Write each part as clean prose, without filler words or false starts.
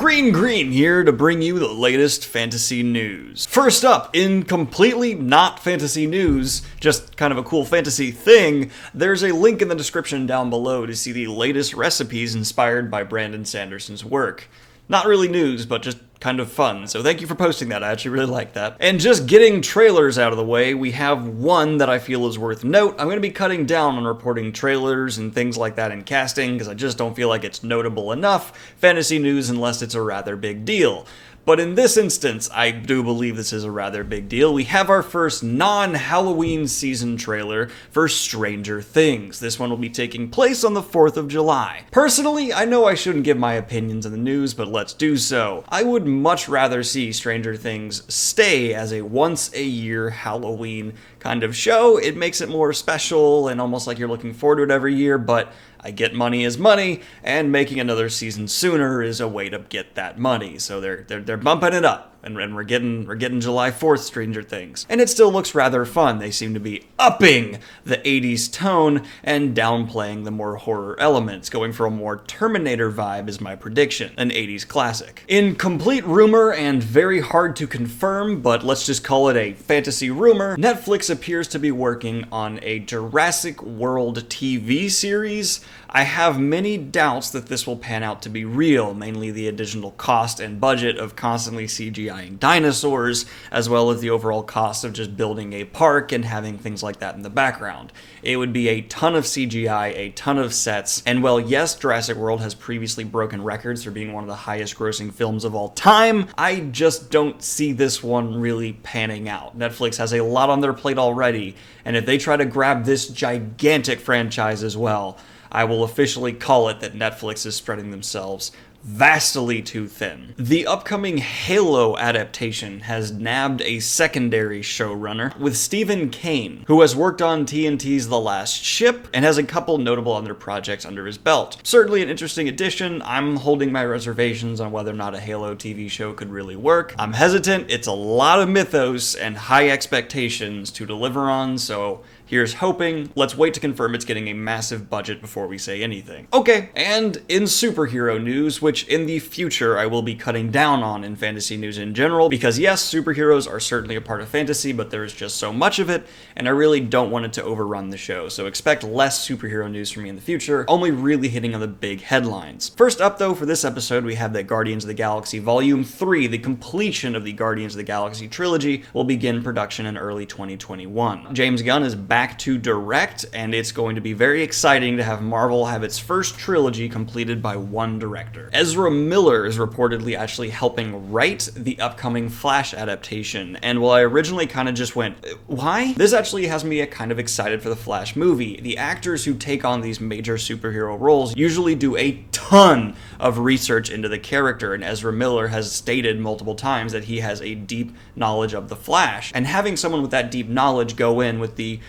Greene here to bring you the latest fantasy news. First up, in completely not fantasy news, just kind of a cool fantasy thing, there's a link in the description down below to see the latest recipes inspired by Brandon Sanderson's work. Not really news, but just kind of fun, so thank you for posting that, I actually really like that. And just getting trailers out of the way, we have one that I feel is worth note. I'm going to be cutting down on reporting trailers and things like that in casting, because I just don't feel like it's notable enough fantasy news unless it's a rather big deal. But in this instance, I do believe this is a rather big deal. We have our first non-Halloween season trailer for Stranger Things. This one will be taking place on the 4th of July. Personally, I know I shouldn't give my opinions on the news, but let's do so. I would much rather see Stranger Things stay as a once-a-year Halloween kind of show. It makes it more special and almost like you're looking forward to it every year, but I get money is money, and making another season sooner is a way to get that money. So they're bumping it up, and we're getting July 4th Stranger Things. And it still looks rather fun. They seem to be upping the 80s tone and downplaying the more horror elements, going for a more Terminator vibe is my prediction, an 80s classic. In complete rumor and very hard to confirm, but let's just call it a fantasy rumor, Netflix appears to be working on a Jurassic World TV series. I have many doubts that this will pan out to be real, mainly the additional cost and budget of constantly CGIing dinosaurs, as well as the overall cost of just building a park and having things like that in the background. It would be a ton of CGI, a ton of sets, and while yes, Jurassic World has previously broken records for being one of the highest grossing films of all time, I just don't see this one really panning out. Netflix has a lot on their plate already, and if they try to grab this gigantic franchise as well, I will officially call it that Netflix is spreading themselves vastly too thin. The upcoming Halo adaptation has nabbed a secondary showrunner with Stephen Kane, who has worked on TNT's The Last Ship and has a couple notable other projects under his belt. Certainly an interesting addition. I'm holding my reservations on whether or not a Halo TV show could really work. I'm hesitant. It's a lot of mythos and high expectations to deliver on, so here's hoping. Let's wait to confirm it's getting a massive budget before we say anything. Okay, and in superhero news, which in the future I will be cutting down on in fantasy news in general, because yes, superheroes are certainly a part of fantasy, but there's just so much of it, and I really don't want it to overrun the show, so expect less superhero news from me in the future, only really hitting on the big headlines. First up though, for this episode, we have that Guardians of the Galaxy Volume 3, the completion of the Guardians of the Galaxy trilogy, will begin production in early 2021. James Gunn is back to direct, and it's going to be very exciting to have Marvel have its first trilogy completed by one director. Ezra Miller is reportedly actually helping write the upcoming Flash adaptation, and while I originally kind of just went, why? This actually has me kind of excited for the Flash movie. The actors who take on these major superhero roles usually do a ton of research into the character, and Ezra Miller has stated multiple times that he has a deep knowledge of the Flash, and having someone with that deep knowledge go in with the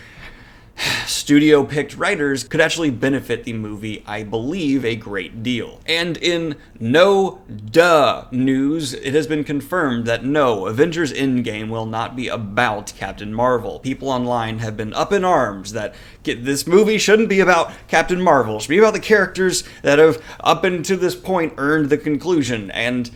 studio-picked writers could actually benefit the movie, I believe, a great deal. And in no-duh news, it has been confirmed that no, Avengers Endgame will not be about Captain Marvel. People online have been up in arms that this movie shouldn't be about Captain Marvel. It should be about the characters that have, up until this point, earned the conclusion, and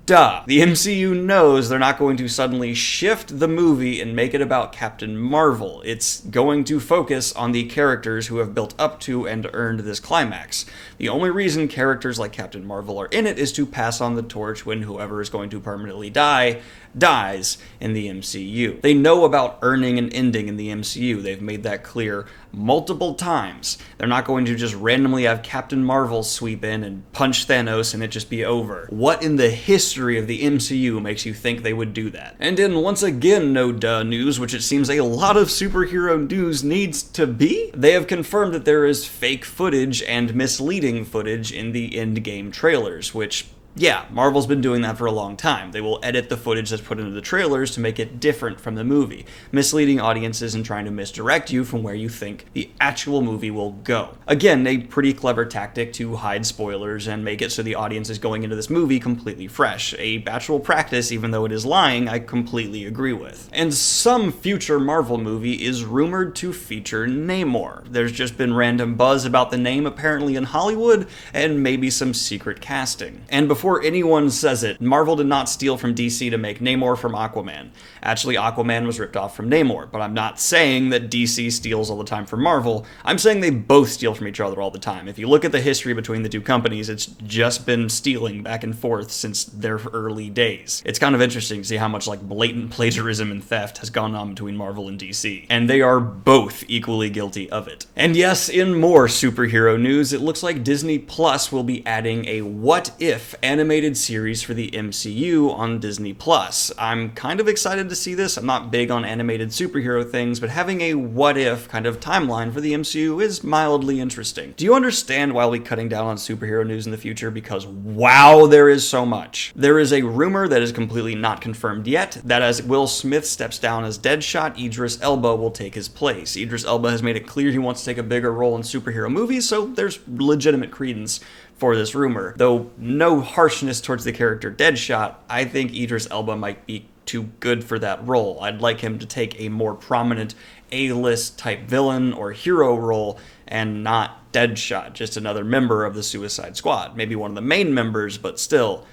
duh. The MCU knows they're not going to suddenly shift the movie and make it about Captain Marvel. It's going to focus on the characters who have built up to and earned this climax. The only reason characters like Captain Marvel are in it is to pass on the torch when whoever is going to permanently dies in the MCU. They know about earning an ending in the MCU. They've made that clear multiple times. They're not going to just randomly have Captain Marvel sweep in and punch Thanos and it just be over. What in the history of the MCU makes you think they would do that? And in once again no-duh news, which it seems a lot of superhero news needs to be, they have confirmed that there is fake footage and misleading footage in the Endgame trailers, which Yeah, Marvel's been doing that for a long time. They will edit the footage that's put into the trailers to make it different from the movie, misleading audiences and trying to misdirect you from where you think the actual movie will go. Again, a pretty clever tactic to hide spoilers and make it so the audience is going into this movie completely fresh. A actual practice, even though it is lying, I completely agree with. And some future Marvel movie is rumored to feature Namor. There's just been random buzz about the name apparently in Hollywood, and maybe some secret casting. And before before anyone says it, Marvel did not steal from DC to make Namor from Aquaman. Actually, Aquaman was ripped off from Namor, but I'm not saying that DC steals all the time from Marvel. I'm saying they both steal from each other all the time. If you look at the history between the two companies, it's just been stealing back and forth since their early days. It's kind of interesting to see how much like blatant plagiarism and theft has gone on between Marvel and DC, and they are both equally guilty of it. And yes, in more superhero news, it looks like Disney Plus will be adding a What If animated series for the MCU on Disney Plus. I'm kind of excited to see this. I'm not big on animated superhero things, but having a what if kind of timeline for the MCU is mildly interesting. Do you understand why we'll be cutting down on superhero news in the future? Because wow, there is so much. There is a rumor that is completely not confirmed yet, that as Will Smith steps down as Deadshot, Idris Elba will take his place. Idris Elba has made it clear he wants to take a bigger role in superhero movies, so there's legitimate credence for this rumor. Though no harshness towards the character Deadshot, I think Idris Elba might be too good for that role. I'd like him to take a more prominent A-list type villain or hero role and not Deadshot, just another member of the Suicide Squad. Maybe one of the main members, but still,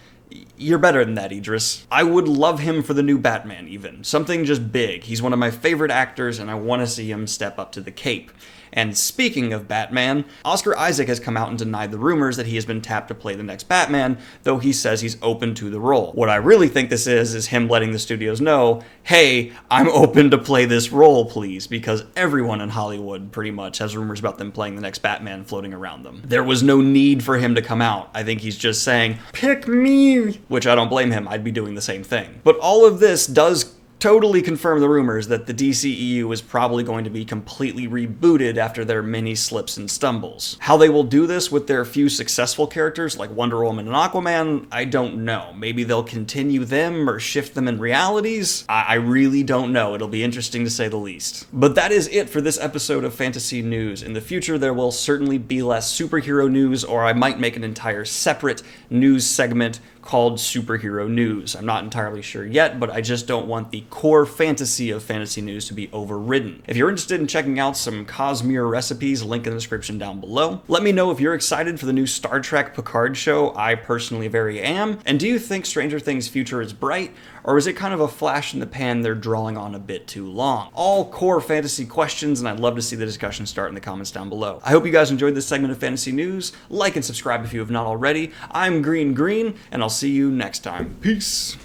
you're better than that, Idris. I would love him for the new Batman even. Something just big. He's one of my favorite actors and I want to see him step up to the cape. And speaking of Batman, Oscar Isaac has come out and denied the rumors that he has been tapped to play the next Batman, though he says he's open to the role. What I really think this is him letting the studios know, hey, I'm open to play this role, please, because everyone in Hollywood pretty much has rumors about them playing the next Batman floating around them. There was no need for him to come out. I think he's just saying, pick me, which I don't blame him. I'd be doing the same thing. But all of this does totally confirm the rumors that the DCEU is probably going to be completely rebooted after their many slips and stumbles. How they will do this with their few successful characters like Wonder Woman and Aquaman, I don't know. Maybe they'll continue them or shift them in realities? I really don't know. It'll be interesting to say the least. But that is it for this episode of Fantasy News. In the future, there will certainly be less superhero news, or I might make an entire separate news segment called Superhero News. I'm not entirely sure yet, but I just don't want the core fantasy of fantasy news to be overridden. If you're interested in checking out some Cosmere recipes, link in the description down below. Let me know if you're excited for the new Star Trek Picard show. I personally very am. And do you think Stranger Things' future is bright, or is it kind of a flash in the pan they're drawing on a bit too long? All core fantasy questions, and I'd love to see the discussion start in the comments down below. I hope you guys enjoyed this segment of Fantasy News. Like and subscribe if you have not already. I'm Greene, and I'll see you next time. Peace.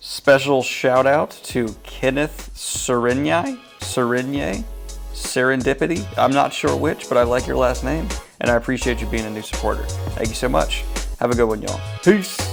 Special shout out to Kenneth Serendipity. I'm not sure which, but I like your last name, and I appreciate you being a new supporter. Thank you so much. Have a good one, y'all. Peace.